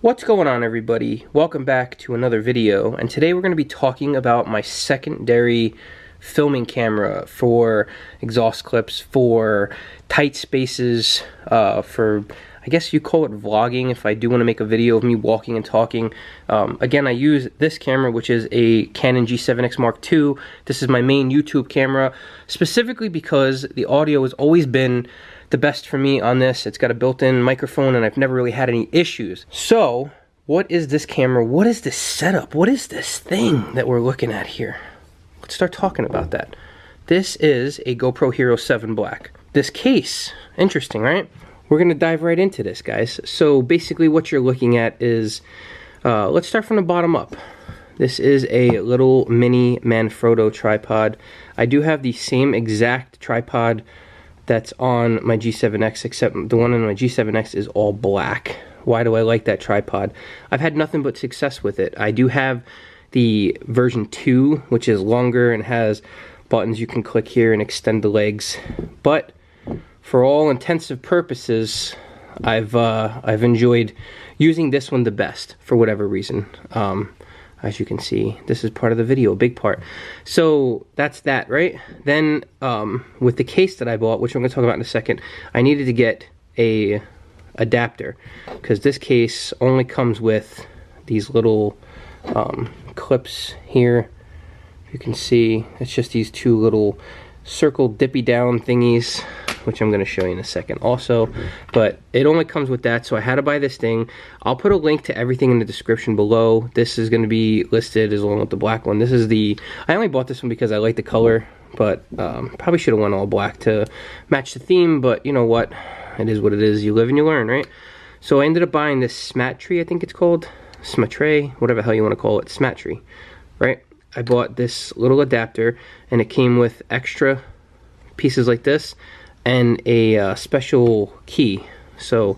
What's going on, everybody? Welcome back to another video, and today we're going to be talking about my secondary filming camera for exhaust clips, for tight spaces, for, I guess you call it vlogging if I do want to make a video of me walking and talking. Again, I use this camera, which is a Canon G7X Mark II. This is my main YouTube camera, specifically because the audio has always been the best for me on this. It's got a built-in microphone and I've never really had any issues. So what is this camera? What is this setup? What is this thing that we're looking at here? Let's start talking about that. This is a GoPro Hero 7 Black. This case, interesting, right? We're gonna dive right into this, guys. So basically what you're looking at is, let's start from the bottom up. This is a little mini Manfrotto tripod. I do have the same exact tripod that's on my G7X, except the one on my G7X is all black. Why do I like that tripod? I've had nothing but success with it. I do have the version 2, which is longer and has buttons you can click here and extend the legs. But for all intensive purposes, I've enjoyed using this one the best for whatever reason. As you can see, this is part of the video, a big part. So that's that, right? Then with the case that I bought, which I'm going to talk about in a second, I needed to get a adapter because this case only comes with these little clips here. You can see it's just these two little circle dippy down thingies, which I'm going to show you in a second also, but it only comes with that, so I had to buy this thing. I'll put a link to everything in the description below. This is going to be listed as along with the black one. This is the, I only bought this one because I like the color, but probably should have went all black to match the theme, but you know what, it is what it is. You live and you learn, right? So I ended up buying this Smattree, I think it's called, Smattree, whatever the hell you want to call it, Smattree, right? I bought this little adapter and it came with extra pieces like this and a special key. So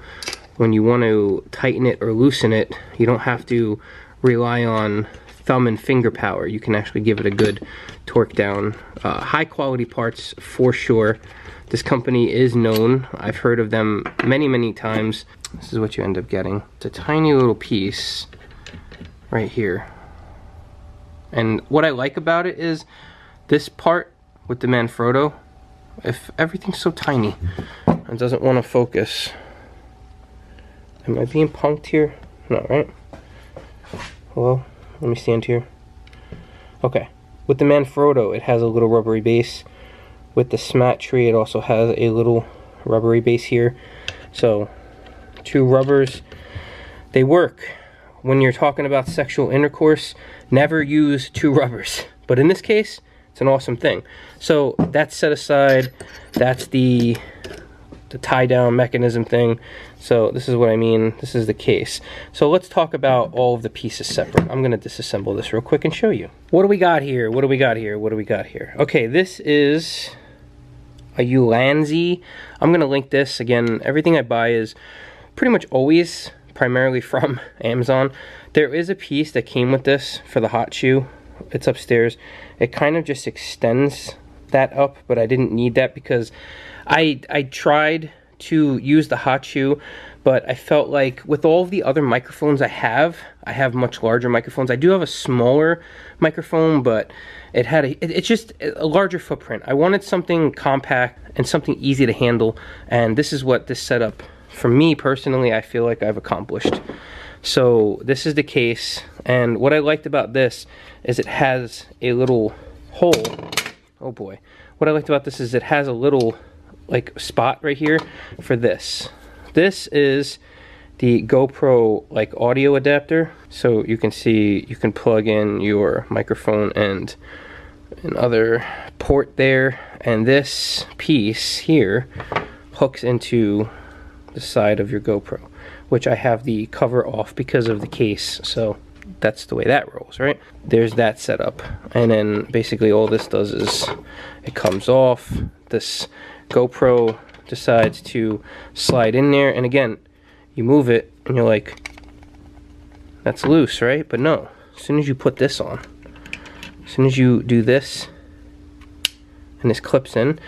when you want to tighten it or loosen it, you don't have to rely on thumb and finger power. You can actually give it a good torque down. High quality parts for sure. This company is known. I've heard of them many times. This is what you end up getting. It's a tiny little piece right here. And what I like about it is this part with the Manfrotto, if everything's so tiny and doesn't want to focus. Am I being punked here? No, right? Hello? Let me stand here. Okay. With the Manfrotto, it has a little rubbery base. With the Smattree, it also has a little rubbery base here. So, two rubbers, they work. When you're talking about sexual intercourse, never use two rubbers. But in this case, it's an awesome thing. So that's set aside. That's the tie down mechanism thing. So this is what I mean. This is the case. So let's talk about all of the pieces separate. I'm gonna disassemble this real quick and show you. What do we got here? What do we got here? What do we got here? Okay, this is a Ulanzi. I'm gonna link this. Again, everything I buy is pretty much always primarily from Amazon. There is a piece that came with this for the hot shoe. It's upstairs. It kind of just extends that up, but I didn't need that because I tried to use the hot shoe, but I felt like with all of the other microphones I have much larger microphones. I do have a smaller microphone, but it had it's just a larger footprint. I wanted something compact and something easy to handle, and this is what this setup, for me personally, I feel like I've accomplished. So this is the case, and what I liked about this is it has a little hole. Oh boy. What I liked about this is it has a little like spot right here for this. This is the GoPro like audio adapter. So you can see you can plug in your microphone and another port there, and this piece here hooks into the side of your GoPro, which I have the cover off because of the case, so that's the way that rolls, right? There's that setup, and then basically all this does is it comes off. This GoPro decides to slide in there, and again, you move it and you're like, that's loose, right? But no, as soon as you put this on, as soon as you do this and this clips in,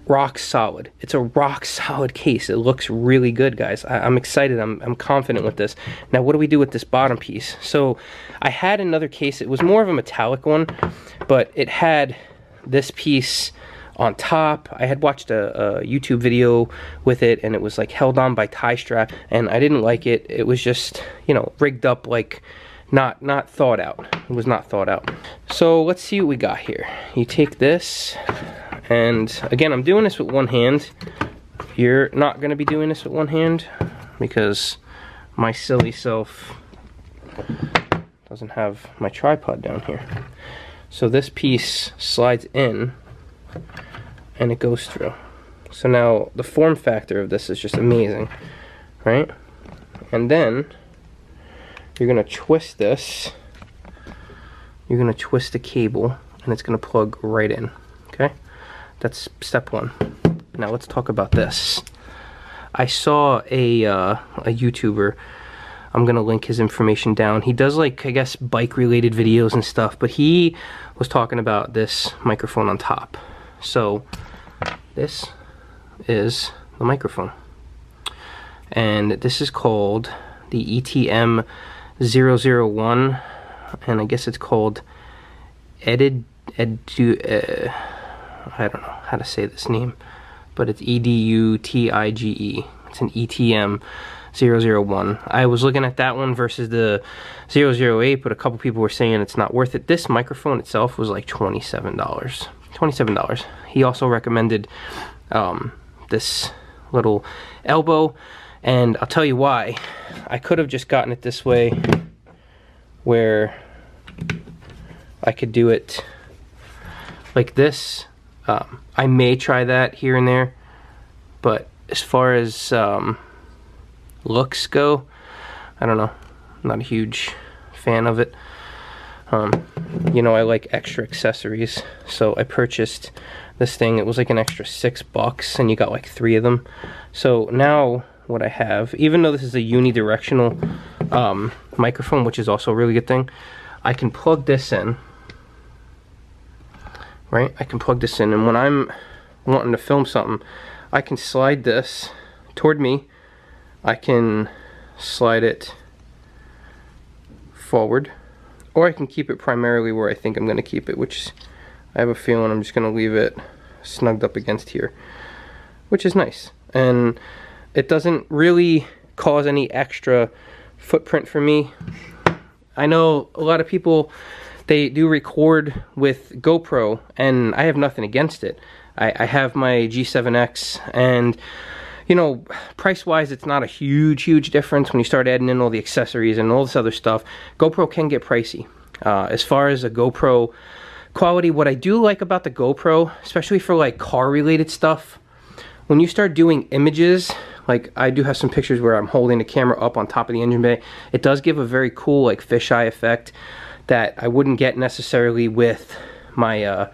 rock solid. It's a rock solid case. It looks really good, guys. I'm excited. I'm confident with this. Now, what do we do with this bottom piece? So I had another case. It was more of a metallic one, but it had this piece on top. I had watched a YouTube video with it, and it was like held on by tie strap, and I didn't like it. It was just, you know, rigged up like not thought out. It was not thought out. So let's see what we got here. You take this, and again, I'm doing this with one hand. You're not going to be doing this with one hand because my silly self doesn't have my tripod down here. So this piece slides in and it goes through. So now the form factor of this is just amazing, right? And then you're gonna twist this. You're gonna twist the cable and it's gonna plug right in, okay? That's step one. Now let's talk about this. I saw a YouTuber, I'm gonna link his information down. He does, like, I guess, bike related videos and stuff, but he was talking about this microphone on top. So this is the microphone, and this is called the ETM-001, and I guess it's called I don't know how to say this name, but it's EDUTIGE. It's an ETM-001. I was looking at that one versus the 008, but a couple people were saying it's not worth it. This microphone itself was like $27. $27. He also recommended this little elbow, and I'll tell you why. I could have just gotten it this way, where I could do it like this. I may try that here and there, but as far as looks go, I don't know. I'm not a huge fan of it. You know, I like extra accessories, so I purchased this thing. It was like an extra $6, and you got like 3 of them. So now what I have, even though this is a unidirectional microphone, which is also a really good thing, I can plug this in, right? I can plug this in, and when I'm wanting to film something, I can slide this toward me. I can slide it forward, or I can keep it primarily where I think I'm going to keep it, which I have a feeling I'm just going to leave it snugged up against here, which is nice. And it doesn't really cause any extra footprint for me. I know a lot of people, they do record with GoPro, and I have nothing against it. I have my G7X, and you know, price-wise, it's not a huge difference when you start adding in all the accessories and all this other stuff. GoPro can get pricey. As far as a GoPro quality, what I do like about the GoPro, especially for like car-related stuff, when you start doing images, like I do have some pictures where I'm holding the camera up on top of the engine bay, it does give a very cool like fisheye effect that I wouldn't get necessarily with my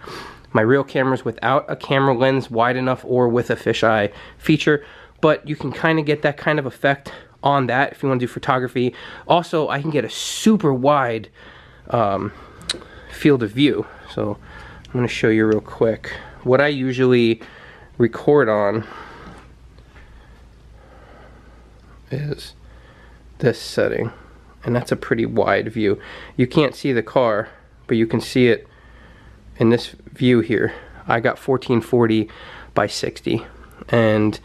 my real cameras without a camera lens wide enough or with a fisheye feature. But you can kind of get that kind of effect on that if you want to do photography. Also, I can get a super wide field of view. So I'm going to show you real quick. What I usually record on is this setting, and that's a pretty wide view. You can't see the car, but you can see it in this view here. I got 1440 by 60, and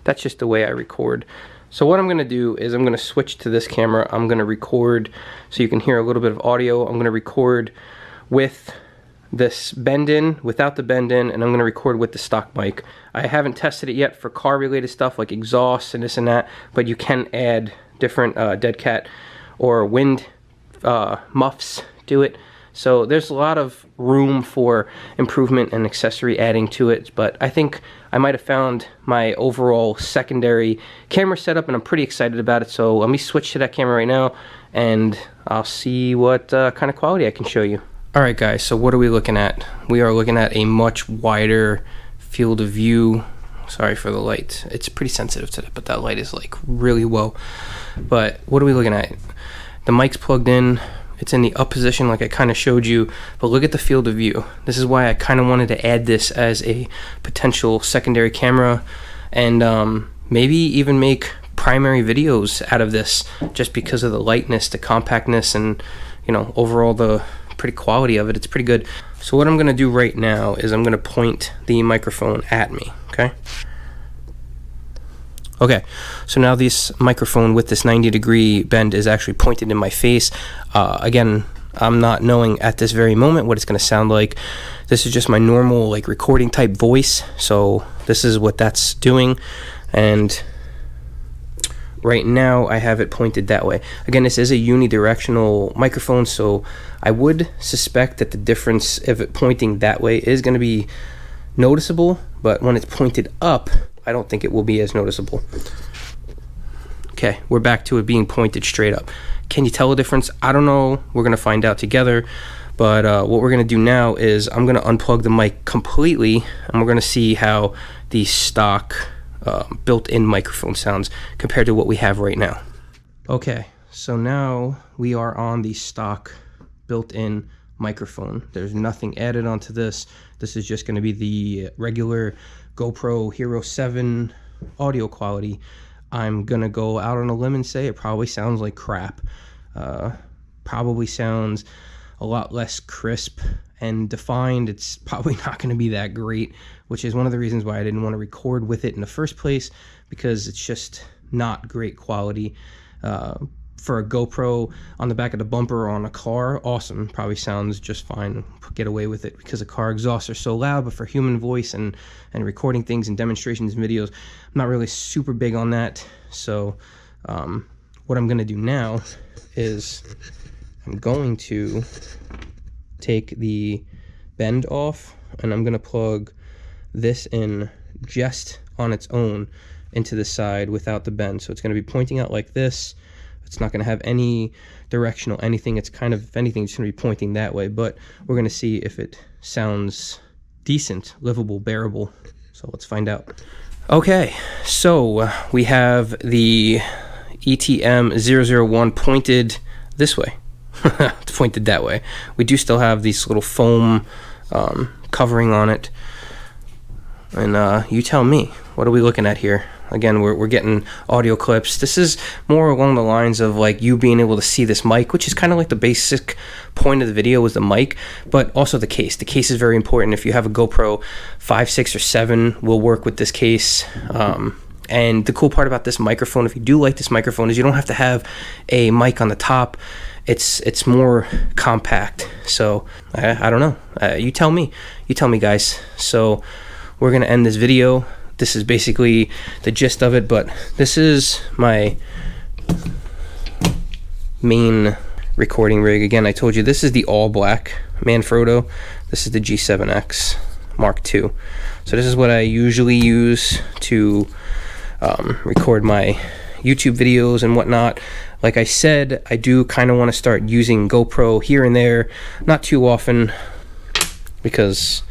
that's just the way I record. So what I'm gonna do is I'm gonna switch to this camera. I'm gonna record so you can hear a little bit of audio. I'm gonna record with this bend in, without the bend in, and I'm gonna record with the stock mic. I haven't tested it yet for car related stuff like exhaust and this and that, but you can add different dead cat or wind muffs to it. So there's a lot of room for improvement and accessory adding to it, but I think I might have found my overall secondary camera setup, and I'm pretty excited about it. So let me switch to that camera right now, and I'll see what kind of quality I can show you. Alright guys, so what are we looking at? We are looking at a much wider field of view. Sorry for the light. It's pretty sensitive today, but that light is like really low. But what are we looking at? The mic's plugged in. It's in the up position like I kind of showed you, but look at the field of view. This is why I kind of wanted to add this as a potential secondary camera, and maybe even make primary videos out of this, just because of the lightness, the compactness, and you know, overall the pretty quality of it. It's pretty good. So what I'm gonna do right now is I'm gonna point the microphone at me, okay? Okay, so now this microphone with this 90-degree bend is actually pointed in my face. Again, I'm not knowing at this very moment what it's going to sound like. This is just my normal like recording type voice, so this is what that's doing. And right now I have it pointed that way. Again, this is a unidirectional microphone, so I would suspect that the difference of it pointing that way is going to be noticeable, but when it's pointed up, I don't think it will be as noticeable. Okay, we're back to it being pointed straight up. Can you tell the difference? I don't know. We're gonna find out together. But what we're gonna do now is I'm gonna unplug the mic completely, and we're gonna see how the stock built-in microphone sounds compared to what we have right now. Okay, so now we are on the stock built-in microphone. There's nothing added onto this. This is just gonna be the regular GoPro Hero 7 audio quality. I'm gonna go out on a limb and say it probably sounds like crap. Probably sounds a lot less crisp and defined. It's probably not gonna be that great, which is one of the reasons why I didn't want to record with it in the first place, because it's just not great quality. For a GoPro on the back of the bumper or on a car, awesome, probably sounds just fine, get away with it because the car exhausts are so loud. But for human voice and recording things and demonstrations and videos, I'm not really super big on that. So what I'm gonna do now is I'm going to take the bend off, and I'm gonna plug this in just on its own into the side without the bend. So it's gonna be pointing out like this. It's not going to have any directional anything. It's kind of, if anything, it's going to be pointing that way. But we're going to see if it sounds decent, livable, bearable. So let's find out. Okay, so we have the ETM-001 pointed this way. It's pointed that way. We do still have these little foam covering on it. And you tell me, what are we looking at here? Again, we're getting audio clips. This is more along the lines of like you being able to see this mic, which is kind of like the basic point of the video is the mic, but also the case. The case is very important. If you have a GoPro 5, 6, or 7, will work with this case. And the cool part about this microphone, if you do like this microphone, is you don't have to have a mic on the top. It's more compact. So I don't know. You tell me. You tell me, guys. So we're gonna end this video. This is basically the gist of it, but this is my main recording rig. Again, I told you this is the all black Manfrotto. This is the G7X Mark II. So this is what I usually use to record my YouTube videos and whatnot. Like I said, I do kind of want to start using GoPro here and there, not too often, because,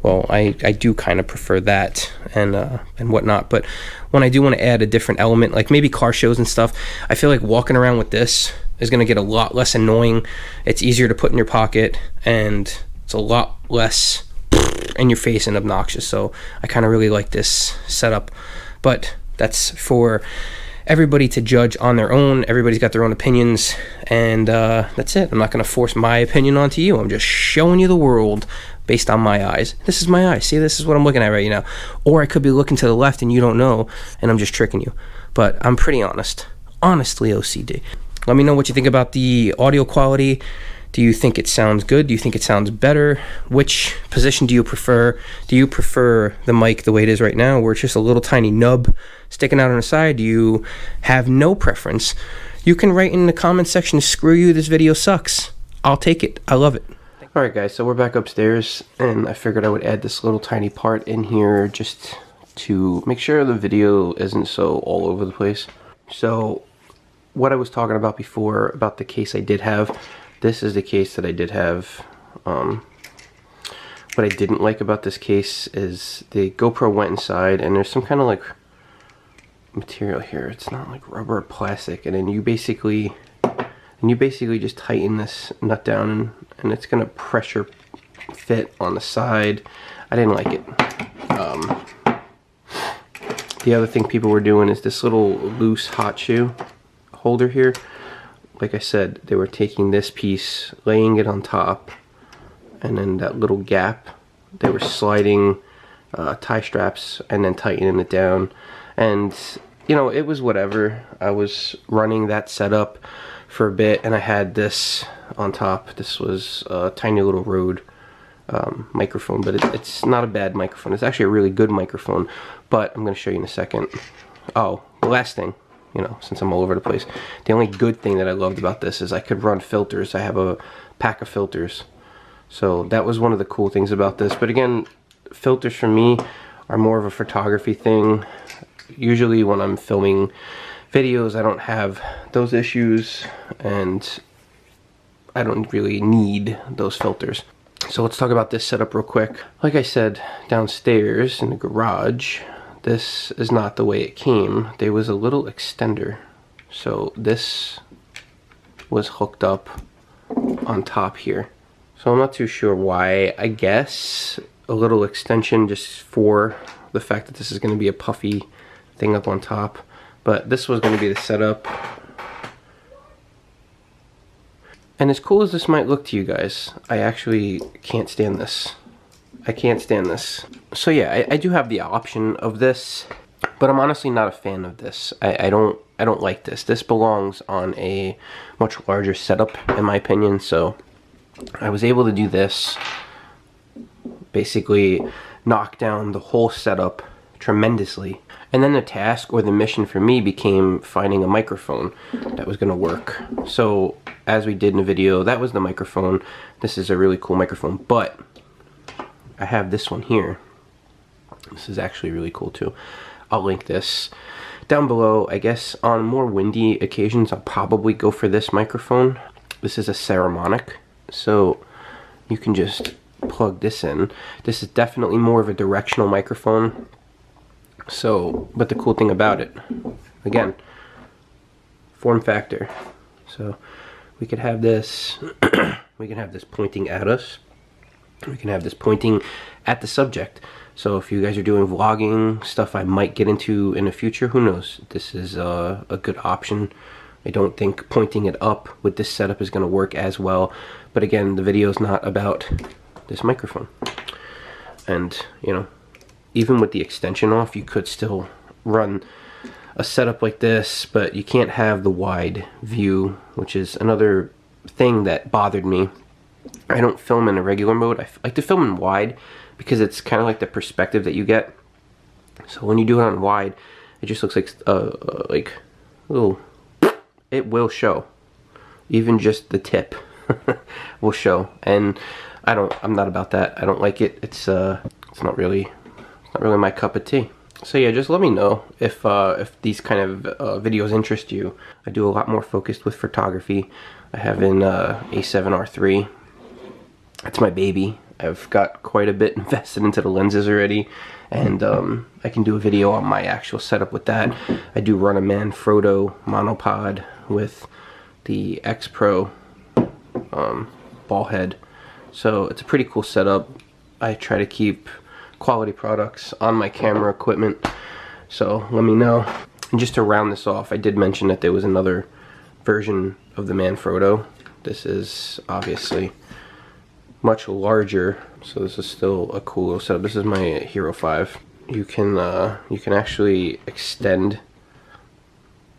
well, I do kind of prefer that and whatnot. But when I do want to add a different element, like maybe car shows and stuff, I feel like walking around with this is going to get a lot less annoying. It's easier to put in your pocket, and it's a lot less in your face and obnoxious. So I kind of really like this setup. But that's for everybody to judge on their own. Everybody's got their own opinions, and that's it. I'm not going to force my opinion onto you. I'm just showing you the world based on my eyes. This is my eyes. See, this is what I'm looking at right now. Or I could be looking to the left and you don't know, and I'm just tricking you. But I'm pretty honest. Honestly, OCD. Let me know what you think about the audio quality. Do you think it sounds good? Do you think it sounds better? Which position do you prefer? Do you prefer the mic the way it is right now, where it's just a little tiny nub sticking out on the side? Do you have no preference? You can write in the comment section, screw you, this video sucks. I'll take it. I love it. Alright guys, so we're back upstairs, and I figured I would add this little tiny part in here just to make sure the video isn't so all over the place. So what I was talking about before about the case I did have, this is the case that I did have. What I didn't like about this case is the GoPro went inside, and there's some kind of like material here. It's not like rubber or plastic, and then you basically, and you basically just tighten this nut down, and it's gonna pressure fit on the side. I didn't like it. The other thing people were doing is this little loose hot shoe holder here. Like I said, they were taking this piece, laying it on top, and then that little gap, they were sliding tie straps and then tightening it down. And you know, it was whatever. I was running that setup for a bit, and I had this on top. This was a tiny little Rode microphone, but it's not a bad microphone. It's actually a really good microphone, but I'm going to show you in a second. Oh, the last thing, you know, since I'm all over the place, the only good thing that I loved about this is I could run filters. I have a pack of filters, so that was one of the cool things about this. But again, filters for me are more of a photography thing. Usually when I'm filming videos, I don't have those issues, and I don't really need those filters. So let's talk about this setup real quick. Like I said, downstairs in the garage, this is not the way it came. There was a little extender. So this was hooked up on top here. So I'm not too sure why. I guess a little extension just for the fact that this is going to be a puffy thing up on top. But this was going to be the setup. And as cool as this might look to you guys, I actually can't stand this. I can't stand this. So yeah, I do have the option of this, but I'm honestly not a fan of this. I don't like this. This belongs on a much larger setup, in my opinion. So I was able to do this, basically knock down the whole setup tremendously. And then the task or the mission for me became finding a microphone that was gonna work. So as we did in the video, that was the microphone. This is a really cool microphone, but I have this one here. This is actually really cool too. I'll link this down below. I guess on more windy occasions, I'll probably go for this microphone. This is a Saramonic, so you can just plug this in. This is definitely more of a directional microphone. So, but the cool thing about it, again, form factor. So we could have this, we can have this pointing at us. We can have this pointing at the subject. So if you guys are doing vlogging, stuff I might get into in the future, who knows? This is a good option. I don't think pointing it up with this setup is going to work as well. But again, the video is not about this microphone. And, you know, even with the extension off, you could still run a setup like this, but you can't have the wide view, which is another thing that bothered me. I don't film in a regular mode. I like to film in wide because it's kind of like the perspective that you get. So when you do it on wide, it just looks like little, it will show. Even just the tip will show. And I'm not about that. I don't like it. It's not really my cup of tea. So yeah, just let me know if these kind of videos interest you. I do a lot more focused with photography. I have an A7R III. That's my baby. I've got quite a bit invested into the lenses already, and I can do a video on my actual setup with that. I do run a Manfrotto monopod with the X Pro ball head, so it's a pretty cool setup. I try to keep quality products on my camera equipment, so let me know. And just to round this off, I did mention that there was another version of the Manfrotto. This is obviously much larger, so this is still a cool little setup. This is my Hero 5. You can actually extend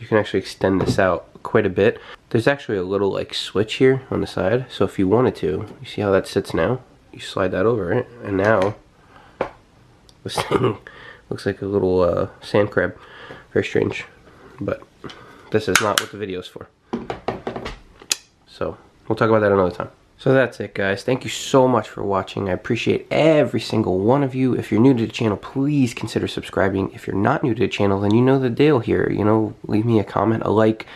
this out quite a bit. There's actually a little like switch here on the side, so if you wanted to, you see how that sits now? You slide that over it, and now this thing looks like a little sand crab. Very strange, but this is not what the video is for. So we'll talk about that another time. So that's it, guys. Thank you so much for watching. I appreciate every single one of you. If you're new to the channel, please consider subscribing. If you're not new to the channel, then you know the deal here. You know, leave me a comment, a like,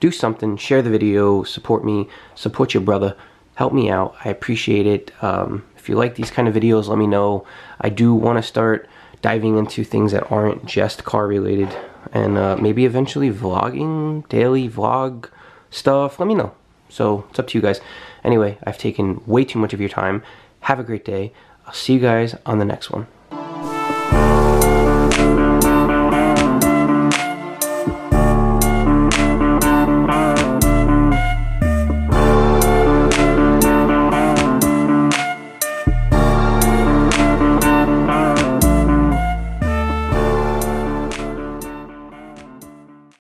do something, share the video, support me, support your brother, help me out. I appreciate it. If you like these kind of videos, let me know. I do want to start diving into things that aren't just car related, and maybe eventually vlogging, daily vlog stuff. Let me know. So it's up to you guys. Anyway, I've taken way too much of your time. Have a great day. I'll see you guys on the next one.